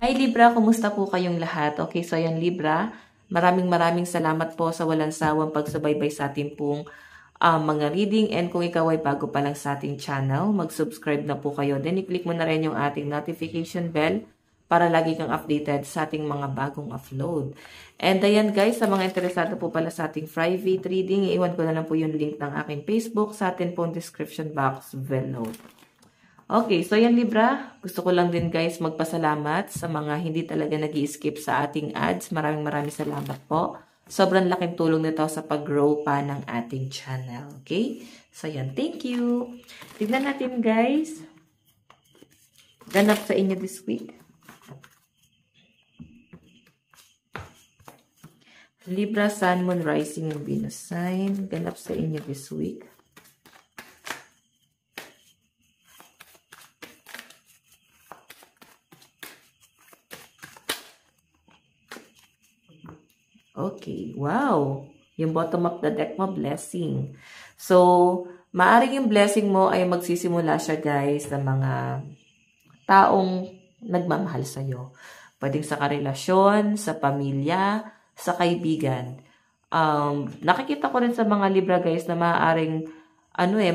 Hi Libra, kumusta po kayong lahat? Okay, so ayan Libra, maraming salamat po sa walang sawang pagsubaybay sa ating pong mga reading, and kung ikaw ay bago pa lang sa ating channel, mag-subscribe na po kayo. Then i-click mo na rin yung ating notification bell para lagi kang updated sa ating mga bagong upload. And ayan guys, sa mga interesado po pala sa ating private reading, iwan ko na lang po yung link ng aking Facebook sa ating pong description box below. Okay, so yan Libra, gusto ko lang din guys magpasalamat sa mga hindi talaga nag-i-skip sa ating ads. Maraming salamat po. Sobrang laking tulong nito sa pag-grow pa ng ating channel. Okay? So yan, thank you. Tignan natin guys. Ganap sa inyo this week. Libra, Sun, Moon, Rising, and Venus sign. Ganap sa inyo this week. Okay, wow. Yung bottom of the deck mo, blessing. So, maaring yung blessing mo ay magsisimula siya guys sa mga taong nagmamahal sa'yo. Pwedeng sa karelasyon, sa pamilya, sa kaibigan. Nakikita ko rin sa mga Libra guys na maaaring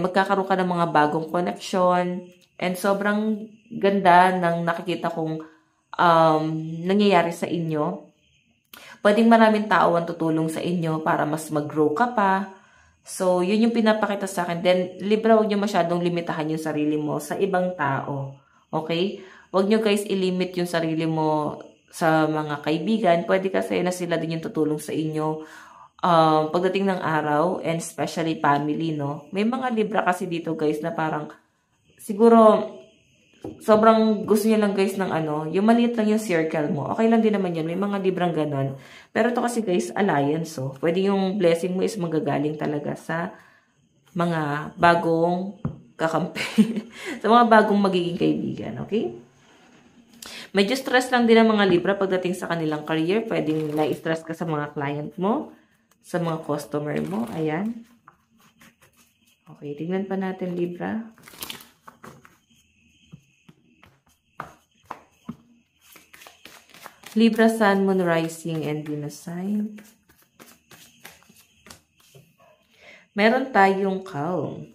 magkakaroon ka ng mga bagong connection, and sobrang ganda ng nakikita kong nangyayari sa inyo. Pwedeng maraming tao ang tutulong sa inyo para mas mag-grow ka pa. So, yun yung pinapakita sa akin. Then, Libra, huwag nyo masyadong limitahan yung sarili mo sa ibang tao. Okay? Huwag nyo guys ilimit yung sarili mo sa mga kaibigan. Pwede kasi na sila din yung tutulong sa inyo pagdating ng araw, and especially family, no? May mga Libra kasi dito guys na parang siguro sobrang gusto niya lang guys ng yung maliit lang yung circle mo. Okay lang din naman yun. May mga Librang ganon. Pero ito kasi guys, alliance. So, pwede yung blessing mo is magagaling talaga sa mga bagong kakampi. Sa mga bagong magiging kaibigan. Okay? Medyo stress lang din ang mga Libra pagdating sa kanilang career. Pwedeng na-stress ka sa mga client mo, sa mga customer mo. Ayan. Okay, tingnan pa natin Libra. Libra, Sun, Moon, Rising, and Venus sign. Meron tayong calm,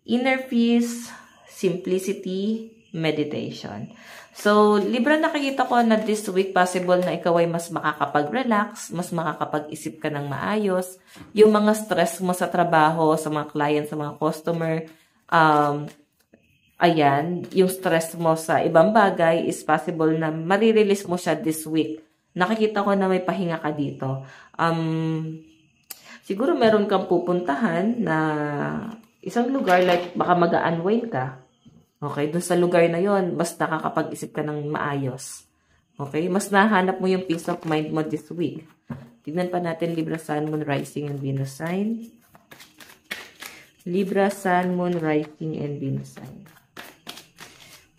inner peace, simplicity, meditation. So, Libra, nakikita ko na this week possible na ikaw ay mas makakapag-relax, mas makakapag-isip ka ng maayos. Yung mga stress mo sa trabaho, sa mga client, sa mga customer, ayan, yung stress mo sa ibang bagay is possible na marirelease mo siya this week. Nakikita ko na may pahinga ka dito. Siguro meron kang pupuntahan na isang lugar, like baka mag-unwind ka. Okay, dun sa lugar na yon mas nakakapag-isip ka ng maayos. Okay, mas nahanap mo yung peace of mind mo this week. Tignan pa natin Libra, Sun, Moon, Rising, and Venus sign. Libra, Sun, Moon, Rising, and Venus sign.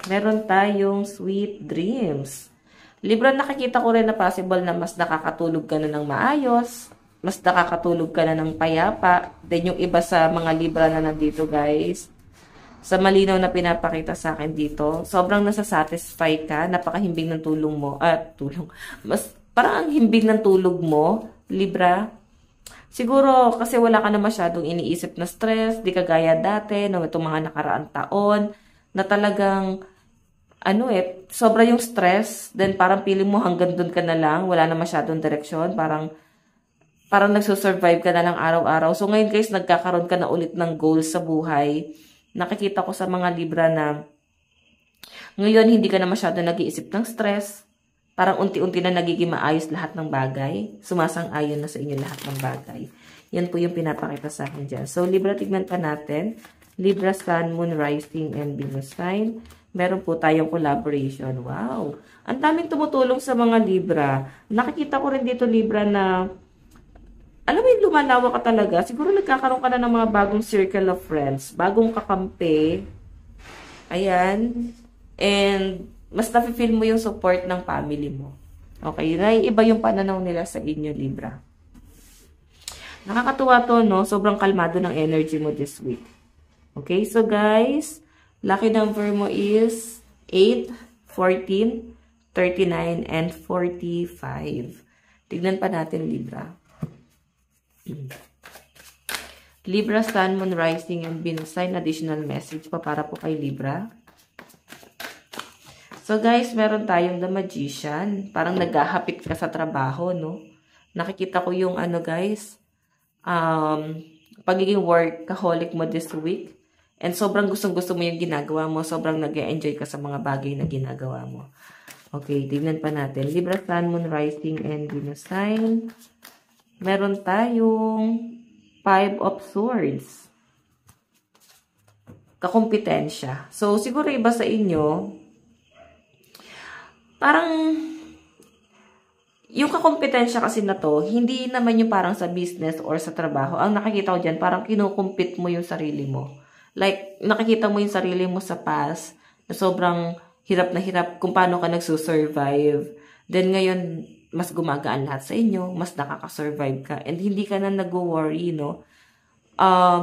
Meron tayong sweet dreams. Libra, nakikita ko rin na possible na mas nakakatulog ka na ng maayos, mas nakakatulog ka na ng payapa. Then yung iba sa mga Libra na nandito guys, sa malinaw na pinapakita sa akin dito, sobrang nasa-satisfy ka, napakahimbing ng tulong mo, mas parang ang himbing ng tulog mo, Libra. Siguro kasi wala ka na masyadong iniisip na stress, di ka gaya dati, no, itong mga nakaraang taon, na talagang sobra yung stress, then parang feeling mo hanggang doon ka na lang, wala na masyadong direksyon, parang nagsusurvive ka na lang araw-araw. So ngayon guys, nagkakaroon ka na ulit ng goals sa buhay. Nakikita ko sa mga Libra na ngayon hindi ka na masyadong nag-iisip ng stress, parang unti-unti na nagiging maayos lahat ng bagay, sumasang-ayon na sa inyo lahat ng bagay. Yan po yung pinapakita sa akin dyan. So Libra, tignan pa natin. Libra, Sun, Moon, Rising, and Venus sign. Meron po tayong collaboration. Wow! Ang daming tumutulong sa mga Libra. Nakikita ko rin dito, Libra, na alam mo yung lumalawa ka talaga. Siguro nagkakaroon ka na ng mga bagong circle of friends. Bagong kakampi. Ayan. And mas nafe-feel mo yung support ng family mo. Okay? Iba yung pananaw nila sa inyo, Libra. Nakakatuwa to, no? Sobrang kalmado ng energy mo this week. Okay? So, guys, lucky number mo is 8, 14, 39, and 45. Tignan pa natin, Libra. Libra, Sun, Moon, Rising, and Venus sign. Additional message pa para po kay Libra. So, guys, meron tayong The Magician. Parang naghahapit ka sa trabaho, no? Nakikita ko yung ano, guys, pagiging workaholic mo this week. And sobrang gustong-gusto mo yung ginagawa mo. Sobrang nag-enjoy ka sa mga bagay na ginagawa mo. Okay, tignan pa natin. Libra, Sun, Moon, Rising, and Venus sign. Meron tayong 5 of Swords. Kakumpetensya. So, siguro iba sa inyo, parang, yung kakumpetensya kasi na to, hindi naman yung parang sa business or sa trabaho. Ang nakikita ko dyan, parang kinukumpit mo yung sarili mo. Like, nakikita mo yung sarili mo sa past, na sobrang hirap na hirap kung paano ka nagsusurvive. Then ngayon, mas gumagaan lahat sa inyo, mas nakaka-survive ka, and hindi ka na nag-worry, no?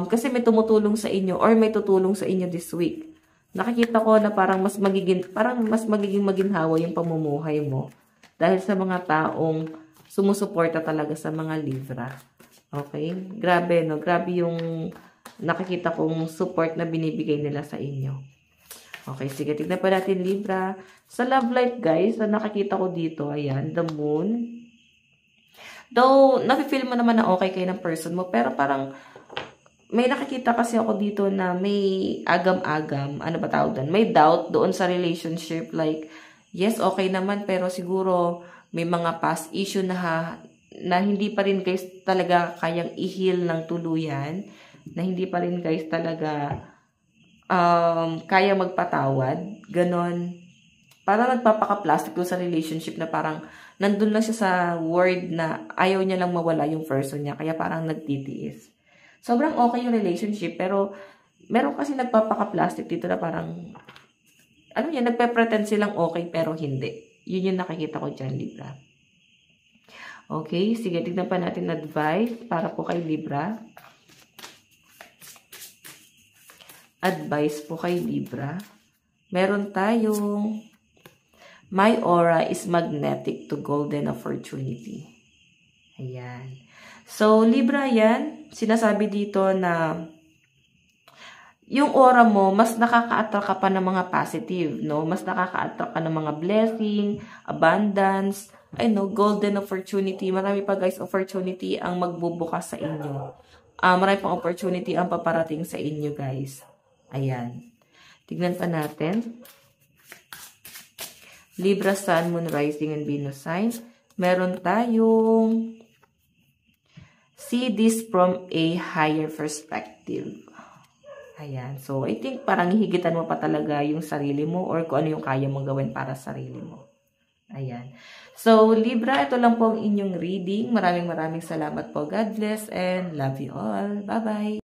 Kasi may tumutulong sa inyo, or may tutulong sa inyo this week. Nakikita ko na parang mas magiging maginhawa yung pamumuhay mo dahil sa mga taong sumusuporta talaga sa mga Libra. Okay? Grabe, no? Grabe yung nakikita kong support na binibigay nila sa inyo. Okay, sige. Tignan pa natin, Libra. Sa love life, guys, na nakikita ko dito, ayan, the moon. Though, nafe-feel mo naman na okay kayo ng person mo, pero parang may nakikita kasi ako dito na may agam-agam, ano ba tawag doon? May doubt doon sa relationship. Like, yes, okay naman, pero siguro may mga past issue na hindi pa rin guys talaga kayang i-heal ng tuluyan, na hindi pa rin guys talaga kaya magpatawad. Ganon. Parang nagpapaka-plastic doon sa relationship na parang nandun lang siya sa word na ayaw niya lang mawala yung person niya, kaya parang nagtitiis. Sobrang okay yung relationship, pero meron kasi nagpapaka-plastic dito na parang, ano yan, nagpe-pretend silang okay, pero hindi. Yun yung nakikita ko dyan, Libra. Okay, sige, tignan pa natin advice para po kay Libra. Advice po kay Libra. Meron tayong, my aura is magnetic to golden opportunity. Ayan. So, Libra yan, sinasabi dito na yung aura mo, mas nakaka-attract ka pa ng mga positive, no? Mas nakaka-attract ka ng mga blessing, abundance, golden opportunity. Marami pa guys, opportunity ang magbubukas sa inyo. Marami pang opportunity ang paparating sa inyo guys. Ayan. Tignan pa natin. Libra, Sun, Moon, Rising, and Venus sign. Meron tayong see this from a higher perspective. Ayan. So, I think parang hihigitan mo pa talaga yung sarili mo or kung ano yung kaya mong gawin para sa sarili mo. Ayan. So, Libra, ito lang po ang inyong reading. Maraming salamat po. God bless and love you all. Bye-bye.